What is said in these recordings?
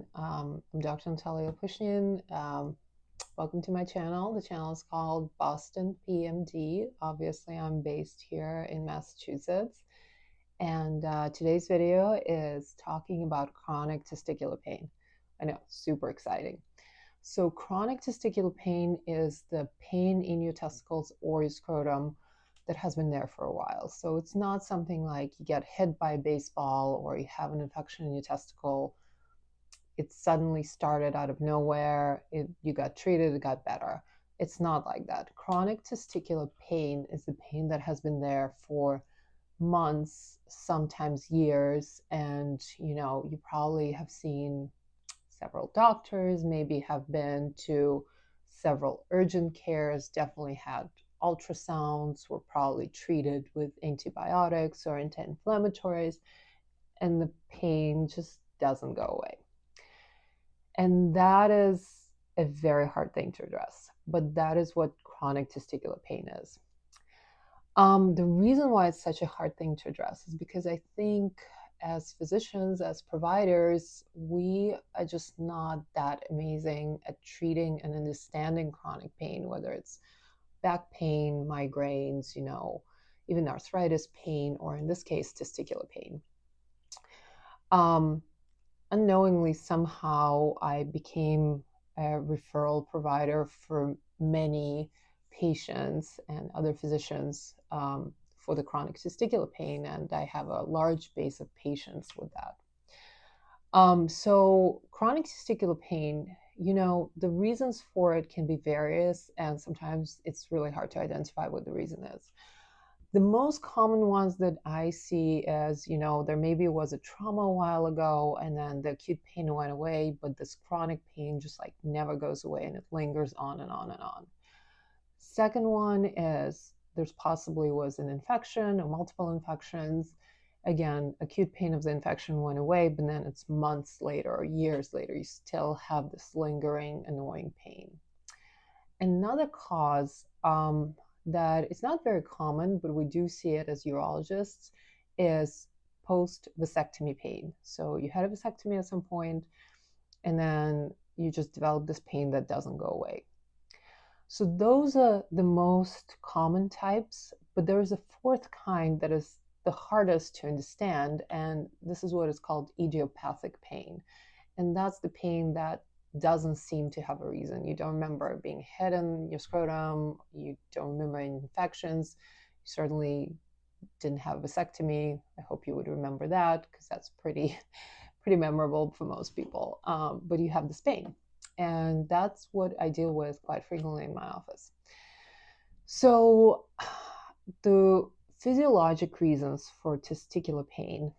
everyone. I'm Dr. Natalia Pushnin. Welcome to my channel. The channel is called Boston PMD. Obviously, I'm based here in Massachusetts. And today's video is talking about chronic testicular pain. I know, super exciting. So chronic testicular pain is the pain in your testicles or your scrotum that has been there for a while. So it's not something like you get hit by a baseball or you have an infection in your testicle. It suddenly started out of nowhere. You got treated, it got better. It's not like that. Chronic testicular pain is the pain that has been there for months, sometimes years. And, you probably have seen several doctors, maybe have been to several urgent cares, definitely had ultrasounds, were probably treated with antibiotics or anti-inflammatories, and the pain just doesn't go away. And that is a very hard thing to address, but that is what chronic testicular pain is. The reason why it's such a hard thing to address is because I think as physicians, as providers, we are just not that amazing at treating and understanding chronic pain, whether it's back pain, migraines, even arthritis pain, or in this case, testicular pain. Unknowingly, somehow, I became a referral provider for many patients and other physicians for the chronic testicular pain, and I have a large base of patients with that. So chronic testicular pain, the reasons for it can be various, and sometimes it's really hard to identify what the reason is. The most common ones that I see is, there maybe was a trauma a while ago and then the acute pain went away, but this chronic pain just like never goes away and it lingers on and on and on. Second one is there's possibly was an infection or multiple infections. Again, acute pain of the infection went away, but then it's months later or years later, you still have this lingering, annoying pain. Another cause that it's not very common, but we do see it as urologists, is post-vasectomy pain. So you had a vasectomy at some point, and then you just develop this pain that doesn't go away. So those are the most common types, but there is a fourth kind that is the hardest to understand, and this is what is called idiopathic pain. And that's the pain that doesn't seem to have a reason. You don't remember being hit in your scrotum, you don't remember any infections, you certainly didn't have a vasectomy. I hope you would remember that because that's pretty memorable for most people. But you have this pain. And that's what I deal with quite frequently in my office. So the physiologic reasons for testicular pain,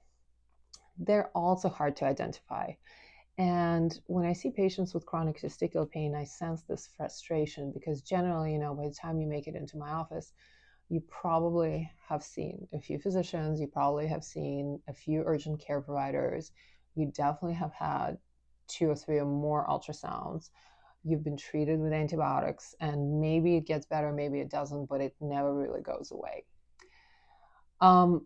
they're also hard to identify. And when I see patients with chronic testicular pain, I sense this frustration because generally, by the time you make it into my office, you probably have seen a few physicians, you probably have seen a few urgent care providers, you definitely have had 2 or 3 or more ultrasounds, you've been treated with antibiotics, and maybe it gets better, maybe it doesn't, but it never really goes away.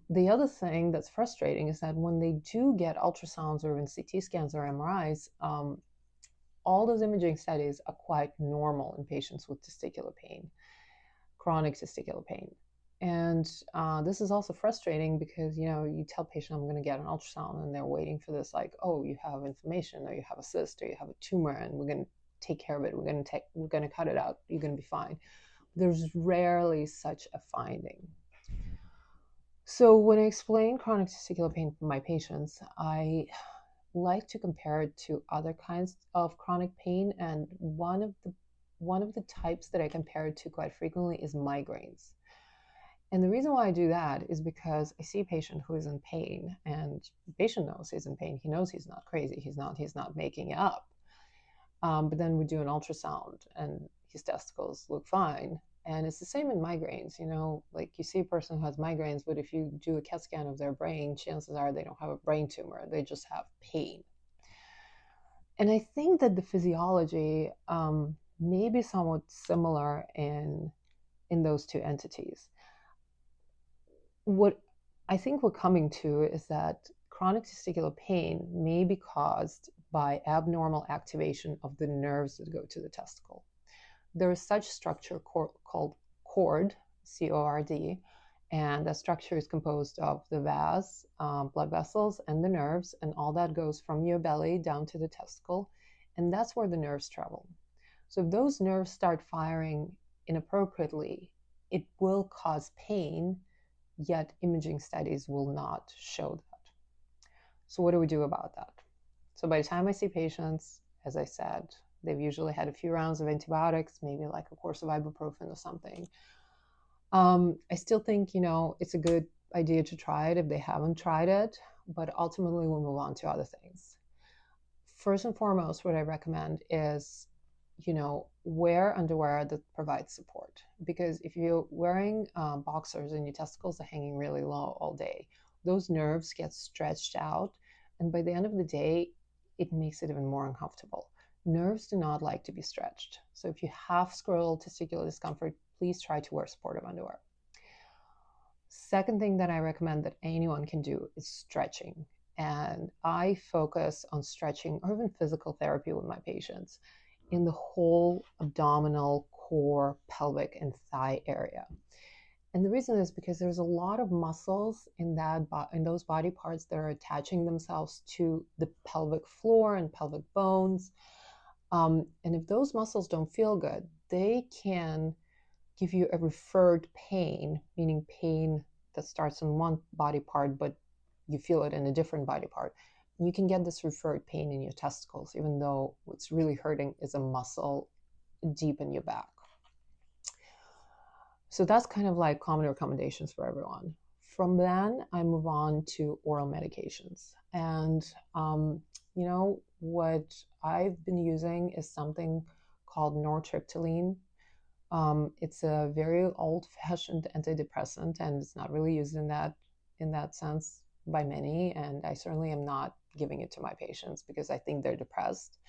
The other thing that's frustrating is that when they do get ultrasounds or even CT scans or MRIs, all those imaging studies are quite normal in patients with testicular pain, chronic testicular pain. And this is also frustrating because, you tell a patient I'm going to get an ultrasound and they're waiting for this, like, oh, you have inflammation or you have a cyst or you have a tumor and we're going to take care of it. We're going to cut it out. You're going to be fine. There's rarely such a finding. So when I explain chronic testicular pain to my patients, I like to compare it to other kinds of chronic pain. And one of the types that I compare it to quite frequently is migraines. And the reason why I do that is because I see a patient who is in pain, and the patient knows he's in pain. He knows he's not crazy. He's not making it up. But then we do an ultrasound and his testicles look fine. And it's the same in migraines, like you see a person who has migraines, but if you do a CAT scan of their brain, chances are they don't have a brain tumor. They just have pain. And I think that the physiology may be somewhat similar in those two entities. What I think we're coming to is that chronic testicular pain may be caused by abnormal activation of the nerves that go to the testicle. There is such structure called cord, C-O-R-D, and that structure is composed of the vas, blood vessels, and the nerves, and all that goes from your belly down to the testicle, and that's where the nerves travel. So if those nerves start firing inappropriately, it will cause pain, yet imaging studies will not show that. So what do we do about that? So by the time I see patients, as I said, they've usually had a few rounds of antibiotics, maybe like a course of ibuprofen or something. I still think, it's a good idea to try it if they haven't tried it, but ultimately we'll move on to other things. First and foremost, what I recommend is, wear underwear that provides support. Because if you're wearing boxers and your testicles are hanging really low all day, those nerves get stretched out, and by the end of the day, it makes it even more uncomfortable. Nerves do not like to be stretched. So if you have scrotal testicular discomfort, please try to wear supportive underwear. Second thing that I recommend that anyone can do is stretching. And I focus on stretching or even physical therapy with my patients in the whole abdominal, core, pelvic, and thigh area. And the reason is because there's a lot of muscles in those body parts that are attaching themselves to the pelvic floor and pelvic bones. And if those muscles don't feel good, they can give you a referred pain, meaning pain that starts in one body part, but you feel it in a different body part. You can get this referred pain in your testicles, even though what's really hurting is a muscle deep in your back. So that's kind of like common recommendations for everyone. From then, I move on to oral medications. And, what I've been using is something called nortriptyline. It's a very old-fashioned antidepressant, and it's not really used in that sense by many. And I certainly am not giving it to my patients because I think they're depressed.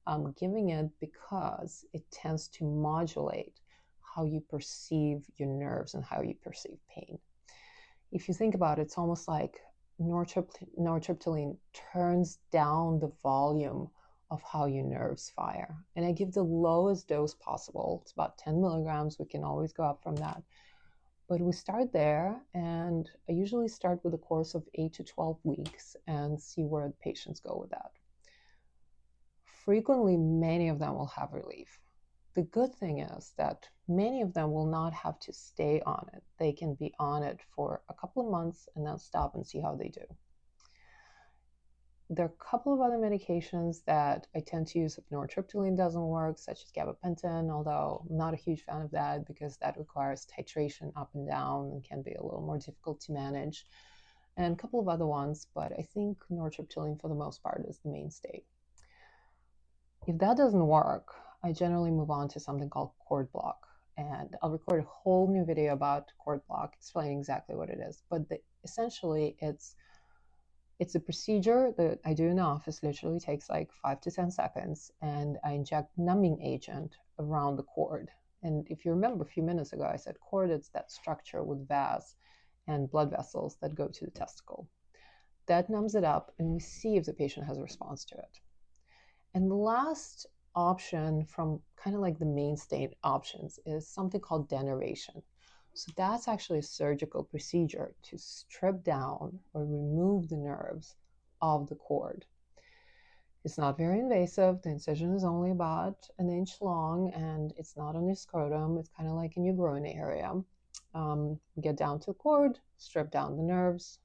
I'm giving it because it tends to modulate how you perceive your nerves and how you perceive pain. If you think about it, it's almost like nortriptyline turns down the volume of how your nerves fire. And I give the lowest dose possible. It's about 10 milligrams. We can always go up from that. But we start there, and I usually start with a course of 8 to 12 weeks and see where the patients go with that. Frequently, many of them will have relief. The good thing is that many of them will not have to stay on it. They can be on it for a couple of months and then stop and see how they do. There are a couple of other medications that I tend to use if nortriptyline doesn't work, such as gabapentin, although I'm not a huge fan of that because that requires titration up and down and can be a little more difficult to manage. And a couple of other ones, but I think nortriptyline for the most part is the mainstay. If that doesn't work, I generally move on to something called cord block. And I'll record a whole new video about cord block, explaining exactly what it is. But essentially, it's a procedure that I do in the office. Literally takes like 5 to 10 seconds. And I inject numbing agent around the cord. And if you remember a few minutes ago, I said cord, it's that structure with vas and blood vessels that go to the testicle. That numbs it up, and we see if the patient has a response to it. And the last option from kind of like the mainstay options is something called denervation. So that's actually a surgical procedure to strip down or remove the nerves of the cord. It's not very invasive. The incision is only about 1 inch long, and it's not on your scrotum. It's kind of like in your groin area. Get down to the cord, strip down the nerves,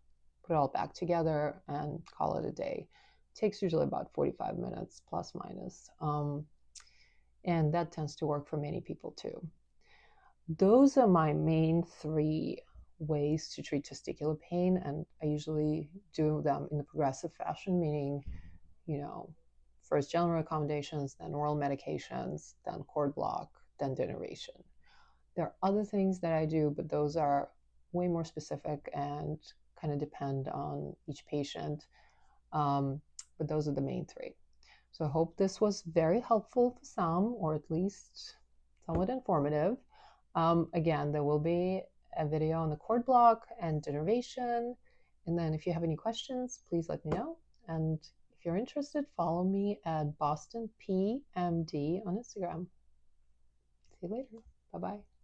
put it all back together, and call it a day. Takes usually about 45 minutes, plus minus. And that tends to work for many people too. Those are my main 3 ways to treat testicular pain, and I usually do them in a progressive fashion, meaning, first general recommendations, then oral medications, then cord block, then denervation. There are other things that I do, but those are way more specific and kind of depend on each patient. But those are the main 3. So I hope this was very helpful for some, or at least somewhat informative. Again, there will be a video on the cord block and denervation. And then if you have any questions, please let me know. And if you're interested, follow me at BostonPMD on Instagram. See you later. Bye-bye.